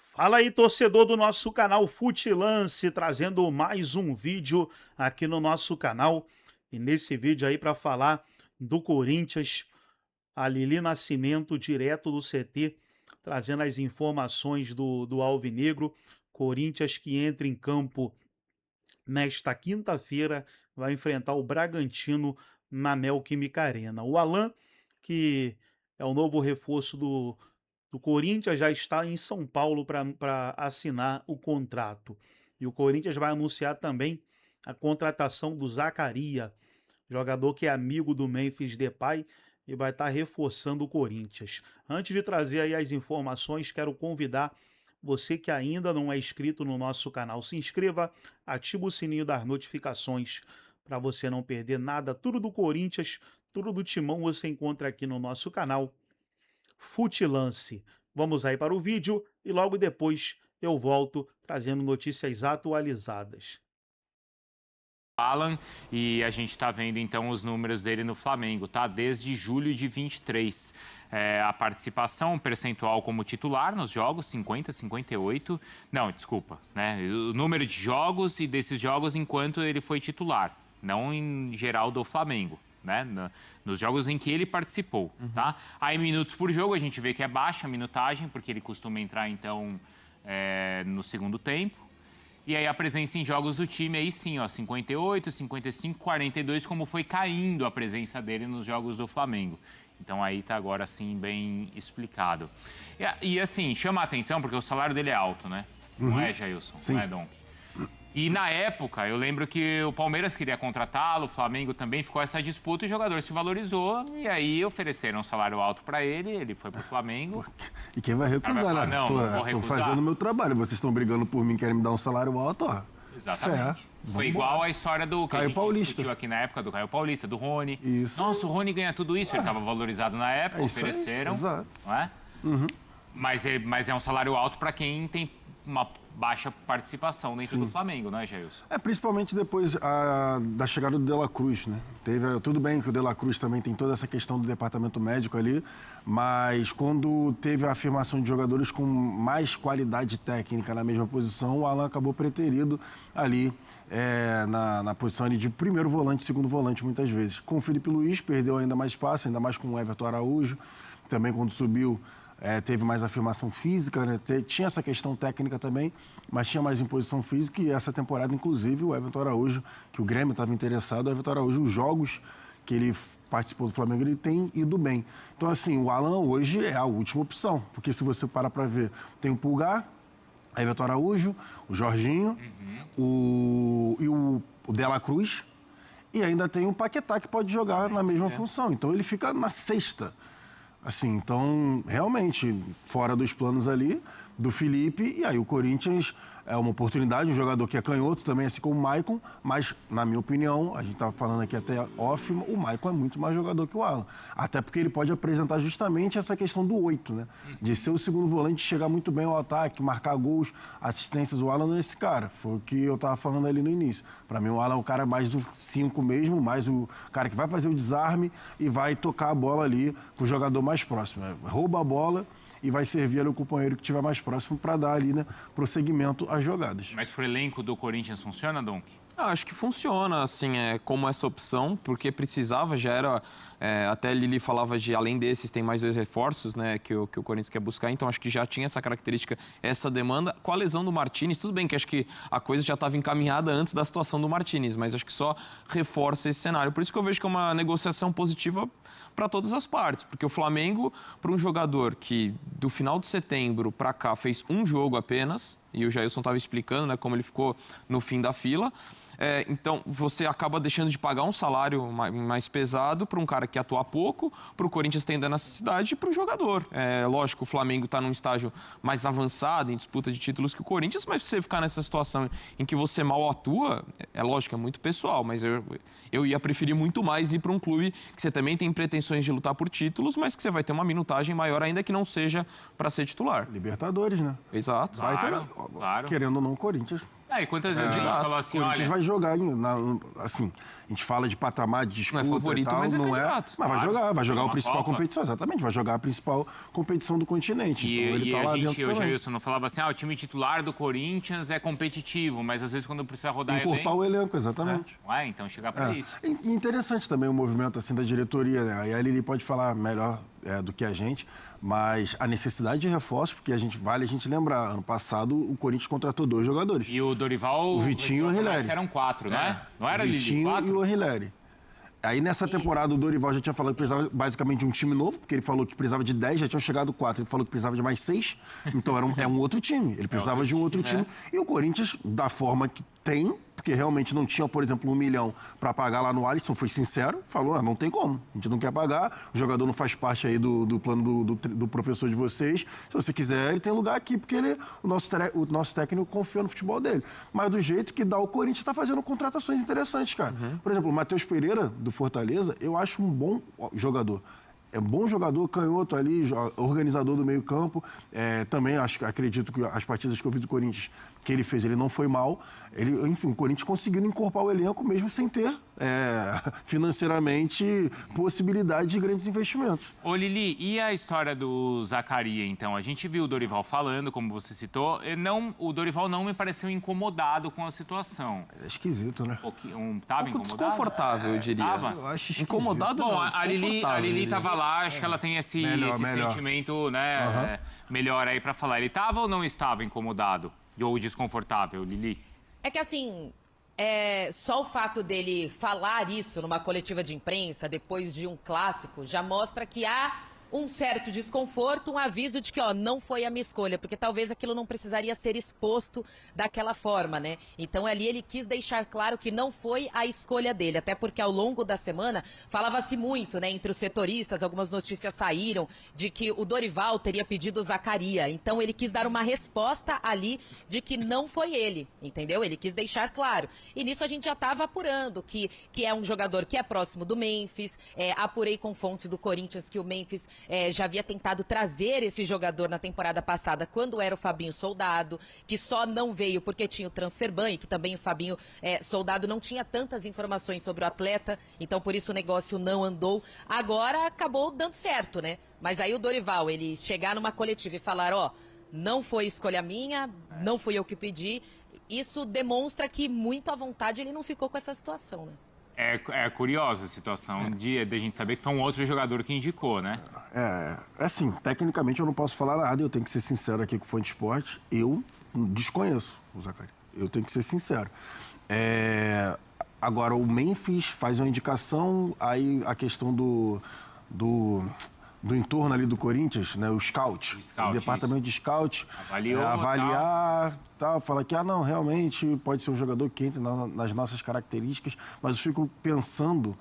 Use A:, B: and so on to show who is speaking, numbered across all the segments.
A: Fala aí, torcedor do nosso canal Futilance, trazendo mais um vídeo aqui no nosso canal. E nesse vídeo aí para falar do Corinthians, a Lili Nascimento, direto do CT, trazendo as informações do Alvinegro. Corinthians que entra em campo nesta quinta-feira, vai enfrentar o Bragantino na Neoquímica Arena. O Alan, que é o novo reforço do Corinthians, já está em São Paulo para assinar o contrato. E o Corinthians vai anunciar também a contratação do Zaccaria, jogador que é amigo do Memphis Depay e vai estar reforçando o Corinthians. Antes de trazer aí as informações, quero convidar você que ainda não é inscrito no nosso canal, se inscreva, ativa o sininho das notificações para você não perder nada. Tudo do Corinthians, tudo do Timão você encontra aqui no nosso canal Futilance. Vamos aí para o vídeo e logo depois eu volto trazendo notícias atualizadas.
B: Alan, e a gente está vendo então os números dele no Flamengo, tá? Desde julho de 23. A participação percentual como titular nos jogos, 50, 58. Não, desculpa, né? O número de jogos e desses jogos enquanto ele foi titular, não em geral do Flamengo, né? Nos jogos em que ele participou, tá? Aí minutos por jogo a gente vê que é baixa a minutagem, porque ele costuma entrar então no segundo tempo. E aí a presença em jogos do time, aí sim, ó, 58, 55, 42, como foi caindo a presença dele nos jogos do Flamengo. Então aí tá agora sim bem explicado. E assim, chama a atenção porque o salário dele é alto, né? Não é, Jailson?
C: Sim.
B: Não é, Donk? E na época, eu lembro que o Palmeiras queria contratá-lo, o Flamengo também, ficou essa disputa e o jogador se valorizou. E aí ofereceram um salário alto para ele, ele foi pro Flamengo.
C: E quem vai recusar,
B: falar,
C: né?
B: não vou
C: Tô
B: recusar.
C: fazendo o meu trabalho, vocês estão brigando por mim, querem me dar um salário alto, ó.
B: Exatamente.
C: Fé.
B: Foi igual a história do que
C: Caio
B: a gente
C: Paulista.
B: discutiu aqui na época, do Caio Paulista, do Rony.
C: Isso.
B: Nossa, o Rony ganha tudo isso, ele estava valorizado na época,
C: É isso aí,
B: ofereceram.
C: exato.
B: Não é? Mas é um salário alto para quem tem uma baixa participação dentro do Flamengo, não é, Jailson?
C: Principalmente depois da chegada do De La Cruz, né? Tudo bem que o De La Cruz também tem toda essa questão do departamento médico ali, mas quando teve a afirmação de jogadores com mais qualidade técnica na mesma posição, o Alan acabou preterido ali na posição ali de primeiro volante, segundo volante, muitas vezes. Com o Felipe Luiz, perdeu ainda mais espaço, ainda mais com o Everton Araújo. Também quando subiu, teve mais afirmação física, né? Tinha essa questão técnica também, mas tinha mais imposição física. E essa temporada, inclusive, o Everton Araújo, que o Grêmio estava interessado, o Everton Araújo, os jogos que ele participou do Flamengo, ele tem ido bem. Então, assim, o Alan hoje é a última opção, porque se você parar para ver, tem o Pulgar, Everton Araújo, o Jorginho, o De La Cruz, e ainda tem o Paquetá, que pode jogar na mesma função. Então, ele fica na sexta. Assim, então, realmente, fora dos planos ali do Felipe, e aí o Corinthians é uma oportunidade, um jogador que é canhoto também, assim como o Maicon, mas, na minha opinião, a gente estava falando aqui até off, o Maicon é muito mais jogador que o Alan. Até porque ele pode apresentar justamente essa questão do 8, né? De ser o segundo volante, chegar muito bem ao ataque, marcar gols, assistências. O Alan não é esse cara. Foi o que eu estava falando ali no início. Para mim, o Alan é o cara mais do 5 mesmo, mais o cara que vai fazer o desarme e vai tocar a bola ali pro jogador mais próximo. Rouba a bola e vai servir ali o companheiro que estiver mais próximo para dar ali, né, prosseguimento às jogadas.
B: Mas pro elenco do Corinthians funciona, Donk?
D: Acho que funciona, assim, como essa opção, porque precisava, já era... até a Lili falava de, além desses, tem mais 2 reforços, né, que o Corinthians quer buscar, então acho que já tinha essa característica, essa demanda. Com a lesão do Martínez, tudo bem que acho que a coisa já estava encaminhada antes da situação do Martínez, mas acho que só reforça esse cenário. Por isso que eu vejo que é uma negociação positiva para todas as partes, porque o Flamengo, para um jogador que do final de setembro para cá fez um jogo apenas, e o Jailson estava explicando, né, como ele ficou no fim da fila. Então, você acaba deixando de pagar um salário mais pesado para um cara que atua pouco, para o Corinthians tendo a necessidade e para o jogador. Lógico, o Flamengo está num estágio mais avançado em disputa de títulos que o Corinthians, mas você ficar nessa situação em que você mal atua, lógico, é muito pessoal, mas eu ia preferir muito mais ir para um clube que você também tem pretensões de lutar por títulos, mas que você vai ter uma minutagem maior, ainda que não seja para ser titular.
C: Libertadores, né?
D: Exato.
C: Vai ter,
B: Claro.
C: querendo ou não, o Corinthians.
B: E quantas vezes a gente falou assim,
C: O Corinthians
B: olha...
C: vai jogar, assim, a gente fala de patamar de disputa
D: Não é favorito,
C: e tal,
D: mas é
C: não
D: candidato.
C: Mas vai jogar a principal
B: Copa.
C: competição, exatamente, vai jogar a principal competição do continente. Então, ele tá lá dentro
B: o
C: também.
B: Jailson não falava assim, o time titular do Corinthians é competitivo, mas às vezes quando precisa rodar
C: Encorpar o elenco, exatamente.
B: Então chegar para isso.
C: E interessante também o movimento assim da diretoria, né? Aí a Lili pode falar melhor do que a gente, mas a necessidade de reforço, porque a gente lembrar, ano passado o Corinthians contratou 2 jogadores.
B: E o Dorival...
C: O Vitinho e o Hilary.
B: Eram 4, não é? Não era,
C: o
B: Lili?
C: Vitinho
B: 4?
C: e o Hilary. Aí nessa temporada o Dorival já tinha falado que precisava basicamente de um time novo, porque ele falou que precisava de 10, já tinham chegado 4. Ele falou que precisava de mais 6, então é um outro time. Ele precisava de um outro time. E o Corinthians, da forma que tem, porque realmente não tinha, por exemplo, 1 milhão para pagar lá no Alisson, foi sincero, falou, não tem como, a gente não quer pagar, o jogador não faz parte aí do plano do professor de vocês, se você quiser, ele tem lugar aqui, porque o nosso técnico confia no futebol dele. Mas do jeito que dá, o Corinthians está fazendo contratações interessantes, cara. Por exemplo, o Matheus Pereira, do Fortaleza, eu acho um bom jogador. É um bom jogador, canhoto ali, organizador do meio campo. Também acredito que as partidas que eu vi do Corinthians, que ele fez, ele não foi mal. Enfim, o Corinthians conseguiu incorporar o elenco mesmo sem ter financeiramente possibilidade de grandes investimentos.
B: Ô Lili, e a história do Zaccaria, então? A gente viu o Dorival falando, como você citou, o Dorival não me pareceu incomodado com a situação.
C: É esquisito, né?
B: Tava incomodado?
D: Desconfortável, eu diria.
B: Tava?
C: Eu acho esquisito.
D: Incomodado
B: Bom,
D: não,
B: a Lili estava lá, acho que ela tem esse
C: Melhor.
B: sentimento, né, melhor aí para falar. Ele estava ou não estava incomodado? Ou desconfortável, Lili?
E: É que assim, só o fato dele falar isso numa coletiva de imprensa, depois de um clássico, já mostra que há um certo desconforto, um aviso de que, não foi a minha escolha, porque talvez aquilo não precisaria ser exposto daquela forma, né? Então ali ele quis deixar claro que não foi a escolha dele, até porque ao longo da semana falava-se muito, né, entre os setoristas, algumas notícias saíram de que o Dorival teria pedido o Zaccaria, então ele quis dar uma resposta ali de que não foi ele, entendeu? Ele quis deixar claro. E nisso a gente já estava apurando que é um jogador que é próximo do Memphis, apurei com fontes do Corinthians que o Memphis já havia tentado trazer esse jogador na temporada passada, quando era o Fabinho Soldado, que só não veio porque tinha o transfer ban, e que também o Fabinho Soldado não tinha tantas informações sobre o atleta, então por isso o negócio não andou. Agora acabou dando certo, né? Mas aí o Dorival, ele chegar numa coletiva e falar, não foi escolha minha, não fui eu que pedi, isso demonstra que muito à vontade ele não ficou com essa situação, né?
B: É curiosa a situação de a gente saber que foi um outro jogador que indicou, né?
C: Assim, tecnicamente eu não posso falar nada, eu tenho que ser sincero aqui com o Fã de Esporte, eu desconheço o Zaccaria, eu tenho que ser sincero. Agora, o Memphis faz uma indicação, aí a questão do entorno ali do Corinthians, né, o scout, o departamento de scout, avaliar, tal, fala que, não, realmente pode ser um jogador que entre nas nossas características, mas eu fico pensando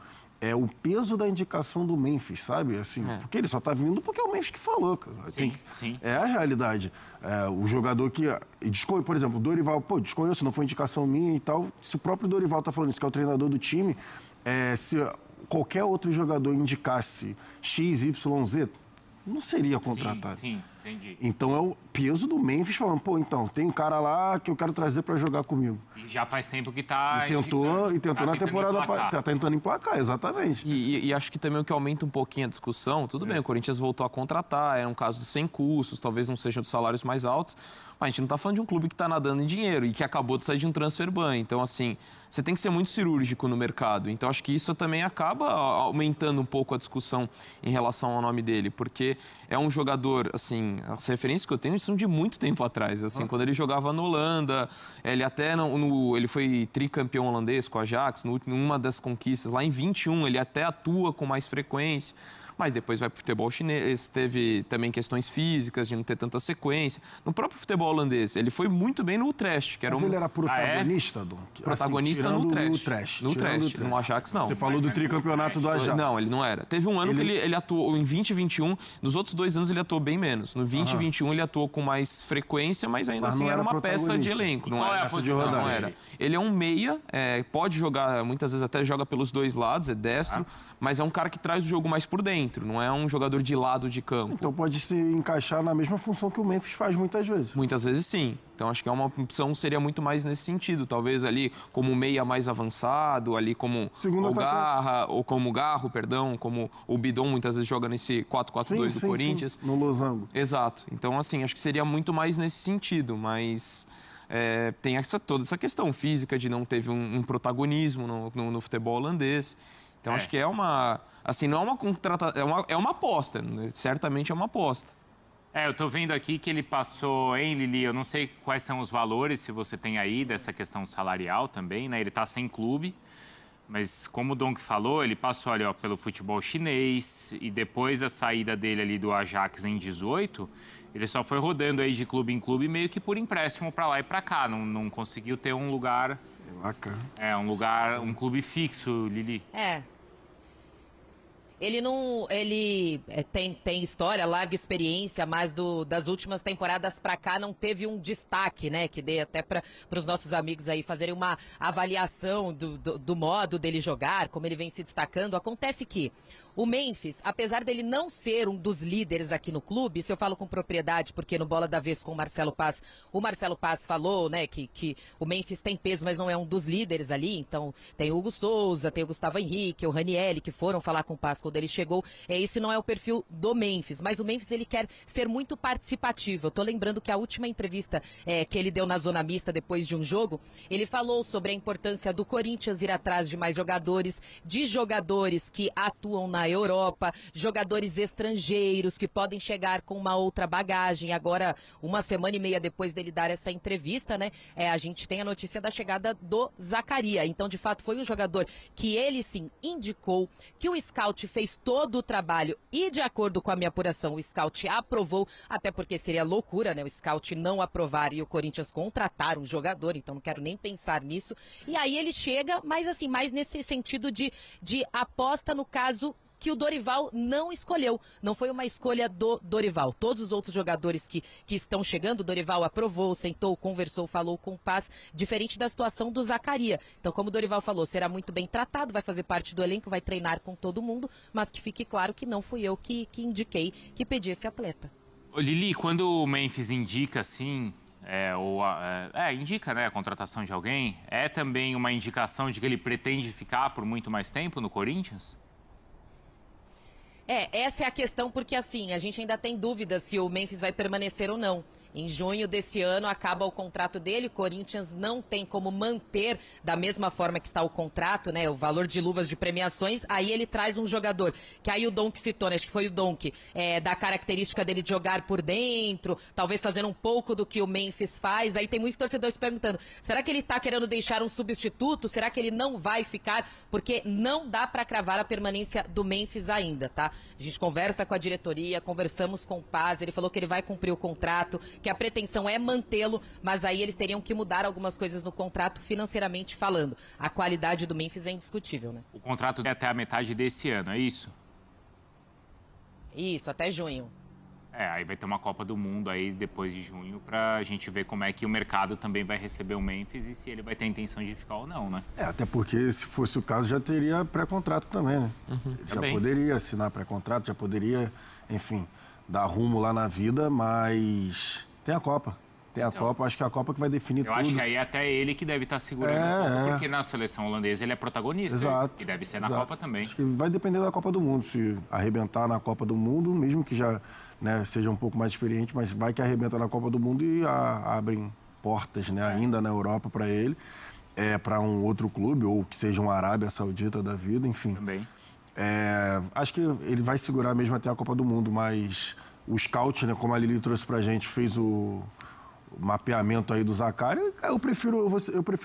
C: o peso da indicação do Memphis, sabe? Assim, porque ele só tá vindo porque é o Memphis que falou, cara.
B: Sim.
C: É a realidade. O jogador que... Por exemplo, o Dorival, desconheço, não foi indicação minha e tal. Se o próprio Dorival tá falando isso, que é o treinador do time, se qualquer outro jogador indicasse X, Y, Z, não seria contratado.
B: Sim, entendi.
C: Então é o peso do Memphis falando, então, tem um cara lá que eu quero trazer para jogar comigo.
B: E já faz tempo que tá...
C: E tentou na temporada... Tá tentando emplacar, exatamente.
D: E acho que também o que aumenta um pouquinho a discussão, tudo bem, o Corinthians voltou a contratar, era um caso de sem custos, talvez não sejam de salários mais altos, mas a gente não tá falando de um clube que está nadando em dinheiro e que acabou de sair de um transfer ban. Então, assim, você tem que ser muito cirúrgico no mercado. Então, acho que isso também acaba aumentando um pouco a discussão em relação ao nome dele, porque é um jogador, assim, as referências que eu tenho são de muito tempo atrás. Assim, quando ele jogava na Holanda, ele até ele foi tricampeão holandês com o Ajax, numa das conquistas. Lá em 21, ele até atua com mais frequência. Mas depois vai para o futebol chinês, teve também questões físicas, de não ter tanta sequência. No próprio futebol holandês, ele foi muito bem no Utrecht.
C: Mas ele era protagonista, Dom?
D: Protagonista no Utrecht. No Utrecht, no Ajax não.
C: Você falou do tricampeonato do Ajax.
D: Não, ele não era. Teve um ano que ele atuou em 20 e 21, nos outros 2 anos ele atuou bem menos. No 20 e 21 ele atuou com mais frequência, mas ainda assim era uma peça de elenco. Não era
B: peça de rodagem.
D: Não era. Ele é um meia, pode jogar, muitas vezes até joga pelos dois lados, é destro, mas é um cara que traz o jogo mais por dentro. dentro, não é um jogador de lado de campo.
C: Então pode se encaixar na mesma função que o Memphis faz muitas vezes.
D: Muitas vezes sim. Então acho que é uma opção, seria muito mais nesse sentido. Talvez ali como meia mais avançado, ali como
C: Segundo
D: o
C: atacante.
D: Garra, ou como o Garro, perdão, como o Bidon muitas vezes joga nesse 4-4-2 do Corinthians.
C: Sim, no losango.
D: Exato. Então, assim, acho que seria muito mais nesse sentido, mas tem toda essa questão física de não teve um protagonismo no futebol holandês. Então, acho que é uma... Assim, não é uma contratação... É uma aposta, né? Certamente é uma aposta.
B: Eu tô vendo aqui que ele passou, hein, Lili? Eu não sei quais são os valores, se você tem aí, dessa questão salarial também, né? Ele tá sem clube, mas como o Donk falou, ele passou ali, ó, pelo futebol chinês e depois da saída dele ali do Ajax em 18, ele só foi rodando aí de clube em clube meio que por empréstimo para lá e para cá. Não conseguiu ter um lugar...
C: Sei lá, cara.
B: Um clube fixo, Lili.
E: Ele não. Ele tem história, larga experiência, mas das últimas temporadas pra cá não teve um destaque, né? Que dê até para os nossos amigos aí fazerem uma avaliação do modo dele jogar, como ele vem se destacando. Acontece que o Memphis, apesar dele não ser um dos líderes aqui no clube, isso eu falo com propriedade, porque no Bola da Vez com o Marcelo Paz falou, né, que o Memphis tem peso, mas não é um dos líderes ali. Então tem o Hugo Souza, tem o Gustavo Henrique, o Ranieri, que foram falar com o Paz quando ele chegou. Esse não é o perfil do Memphis, mas o Memphis ele quer ser muito participativo. Eu tô lembrando que a última entrevista que ele deu na Zona Mista depois de um jogo, ele falou sobre a importância do Corinthians ir atrás de mais jogadores, de jogadores que atuam na Europa, jogadores estrangeiros que podem chegar com uma outra bagagem. Agora, uma semana e meia depois dele dar essa entrevista, né, a gente tem a notícia da chegada do Zaccaria. Então, de fato, foi um jogador que ele sim indicou, que o scout fez todo o trabalho e, de acordo com a minha apuração, o scout aprovou, até porque seria loucura, né, o scout não aprovar e o Corinthians contratar um jogador, então não quero nem pensar nisso. E aí ele chega, mas assim, mais nesse sentido de aposta no caso que o Dorival não escolheu. Não foi uma escolha do Dorival. Todos os outros jogadores que estão chegando, o Dorival aprovou, sentou, conversou, falou com o Paz, diferente da situação do Zaccaria. Então, como o Dorival falou, será muito bem tratado, vai fazer parte do elenco, vai treinar com todo mundo, mas que fique claro que não fui eu que indiquei, que pedi esse atleta.
B: Ô, Lili, quando o Memphis indica assim, indica, né, a contratação de alguém, é também uma indicação de que ele pretende ficar por muito mais tempo no Corinthians?
E: Essa é a questão, porque assim, a gente ainda tem dúvida se o Memphis vai permanecer ou não. Em junho desse ano acaba o contrato dele, o Corinthians não tem como manter da mesma forma que está o contrato, né, o valor de luvas de premiações. Aí ele traz um jogador, que aí o Donk citou, né, acho que foi o Donk, da característica dele de jogar por dentro, talvez fazendo um pouco do que o Memphis faz. Aí tem muitos torcedores perguntando, será que ele está querendo deixar um substituto? Será que ele não vai ficar? Porque não dá para cravar a permanência do Memphis ainda, tá? A gente conversa com a diretoria, conversamos com o Paz, ele falou que ele vai cumprir o contrato, que a pretensão é mantê-lo, mas aí eles teriam que mudar algumas coisas no contrato financeiramente falando. A qualidade do Memphis é indiscutível, né?
B: O contrato é até a metade desse ano, é isso?
E: Isso, até junho.
B: Aí vai ter uma Copa do Mundo aí depois de junho pra gente ver como é que o mercado também vai receber o Memphis e se ele vai ter a intenção de ficar ou não, né?
C: Até porque se fosse o caso já teria pré-contrato também, né? Já poderia assinar pré-contrato, já poderia, enfim, dar rumo lá na vida, mas tem a Copa. Tem a Copa, acho que é a Copa que vai definir tudo.
B: Eu acho que aí é até ele que deve estar segurando a Copa, porque na seleção holandesa ele é protagonista.
C: Exato.
B: E deve ser na Copa também.
C: Acho que vai depender da Copa do Mundo. Se arrebentar na Copa do Mundo, mesmo que já, né, seja um pouco mais experiente, mas vai que arrebenta na Copa do Mundo e abrem portas, né, ainda na Europa para ele, para um outro clube, ou que seja uma Arábia Saudita da vida, enfim.
B: Também.
C: Acho que ele vai segurar mesmo até a Copa do Mundo, mas o scout, né, como a Lili trouxe pra gente, fez o mapeamento aí do Zaccaria, eu prefiro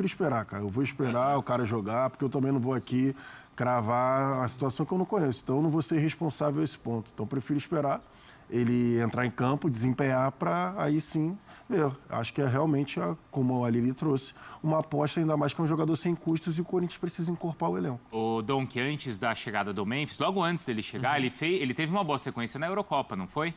C: esperar, cara. Eu vou esperar o cara jogar, porque eu também não vou aqui cravar a situação que eu não conheço. Então, eu não vou ser responsável a esse ponto. Então, eu prefiro esperar ele entrar em campo, desempenhar, para aí sim ver. Acho que é realmente, como a Lili trouxe, uma aposta, ainda mais que é um jogador sem custos e o Corinthians precisa incorporar o elenco.
B: O Donk, antes da chegada do Memphis, logo antes dele chegar, ele teve uma boa sequência na Eurocopa, não foi?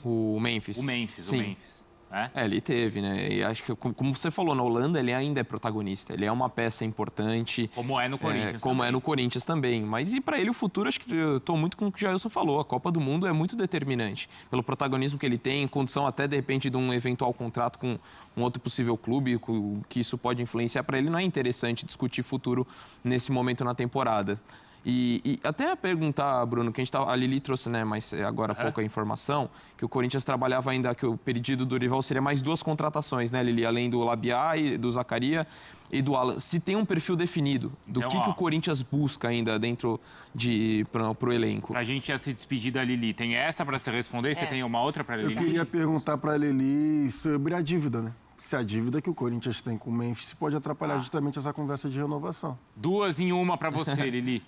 D: O Memphis.
B: O Memphis. né?
D: Ele teve, né? E acho que, como você falou, na Holanda ele ainda é protagonista. Ele é uma peça importante.
B: Como é no Corinthians
D: como
B: também.
D: é no Corinthians também. Mas e para ele o futuro, acho que eu estou muito com o que o Jailson falou. A Copa do Mundo é muito determinante. Pelo protagonismo que ele tem, em condição até, de repente, de um eventual contrato com um outro possível clube, que isso pode influenciar para ele. Não é interessante discutir futuro nesse momento na temporada. E até perguntar, Bruno, que a Lili trouxe, né, mas agora há pouco a informação, que o Corinthians trabalhava ainda, que o pedido do Dorival seria mais 2 contratações, né, Lili? Além do Labiá, e do Zaccaria e do Alan. Se tem um perfil definido do
B: Então,
D: que o Corinthians busca ainda dentro pro elenco?
B: Pra gente já se despedir da Lili, tem essa para você responder? Você tem uma outra para Lili?
C: Eu queria perguntar para a Lili sobre a dívida, né? Se a dívida que o Corinthians tem com o Memphis pode atrapalhar justamente essa conversa de renovação.
B: 2 em 1 para você, Lili.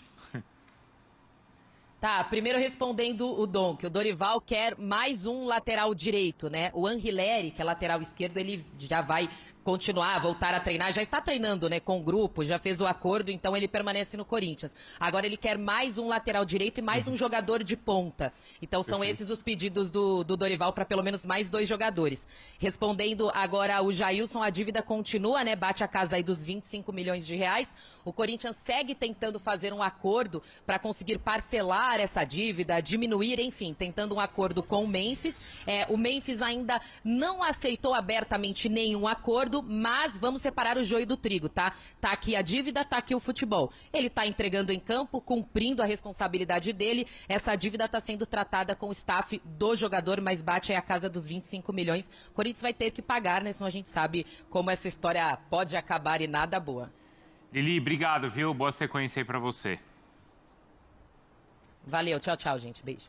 E: Tá, primeiro respondendo o Dom, que o Dorival quer mais um lateral direito, né? O Anguilleri, que é lateral esquerdo, ele já vai continuar, voltar a treinar, já está treinando, né, com o grupo, já fez o acordo, então ele permanece no Corinthians. Agora ele quer mais um lateral direito e mais um jogador de ponta. Então são esses os pedidos do Dorival para pelo menos mais 2 jogadores. Respondendo agora o Jailson, a dívida continua, né, bate a casa aí dos 25 milhões de reais. O Corinthians segue tentando fazer um acordo para conseguir parcelar essa dívida, diminuir, enfim, tentando um acordo com o Memphis. O Memphis ainda não aceitou abertamente nenhum acordo, mas vamos separar o joio do trigo, tá? Tá aqui a dívida, tá aqui o futebol. Ele tá entregando em campo, cumprindo a responsabilidade dele. Essa dívida tá sendo tratada com o staff do jogador, mas bate aí a casa dos 25 milhões. O Corinthians vai ter que pagar, né? Senão a gente sabe como essa história pode acabar e nada boa.
B: Lili, obrigado, viu? Boa sequência aí para você.
E: Valeu, tchau, tchau, gente. Beijo.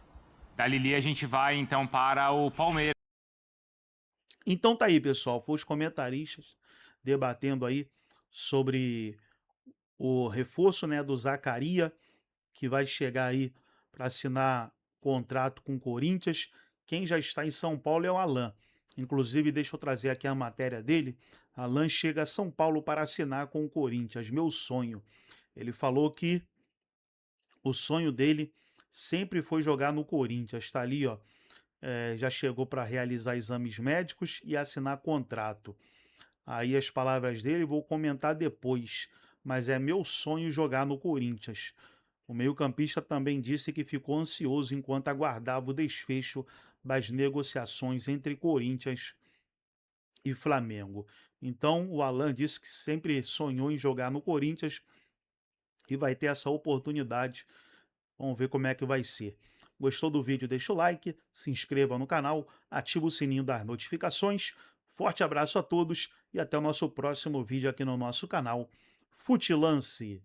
B: Da Lili a gente vai então para o Palmeiras.
A: Então tá aí, pessoal. Foi os comentaristas debatendo aí sobre o reforço, né, do Zaccaria, que vai chegar aí para assinar contrato com o Corinthians. Quem já está em São Paulo é o Alan. Inclusive, deixa eu trazer aqui a matéria dele. Alan chega a São Paulo para assinar com o Corinthians. Meu sonho. Ele falou que o sonho dele sempre foi jogar no Corinthians. Está ali, ó. Já chegou para realizar exames médicos e assinar contrato. Aí as palavras dele vou comentar depois, mas é meu sonho jogar no Corinthians. O meio-campista também disse que ficou ansioso enquanto aguardava o desfecho das negociações entre Corinthians e Flamengo. Então o Alan disse que sempre sonhou em jogar no Corinthians e vai ter essa oportunidade. Vamos ver como é que vai ser. Gostou do vídeo? Deixa o like, se inscreva no canal, ativa o sininho das notificações. Forte abraço a todos e até o nosso próximo vídeo aqui no nosso canal Futilance.